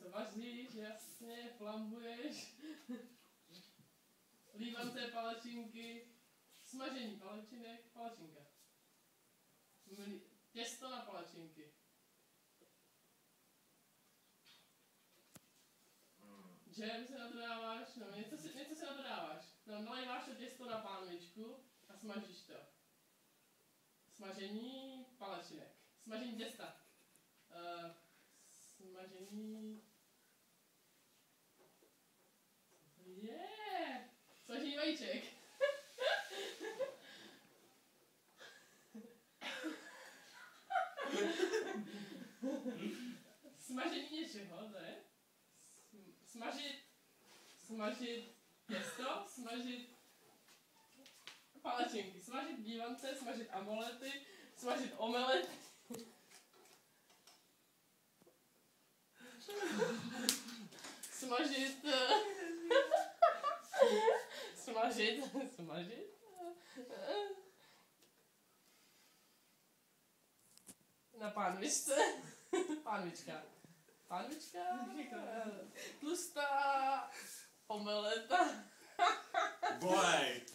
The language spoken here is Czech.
něco vaříš, jasně, flambuješ. Lívanté palačinky, smažení palačinek, palačinka. Těsto na palačinky. Džem se na to dáváš, no něco si na to dáváš. No, nalejváš to těsto na pánvičku a smažíš to. Smažení palačinek. Smažení těsta. Smažení... Smažení vajíček. Smažení něčeho, ne? Smažit těsto, smažit palačinky, smažit dívance, smažit amolety, smažit omelety. Smažit na pánvičce. Pánvička, tlustá omeleta. Boy!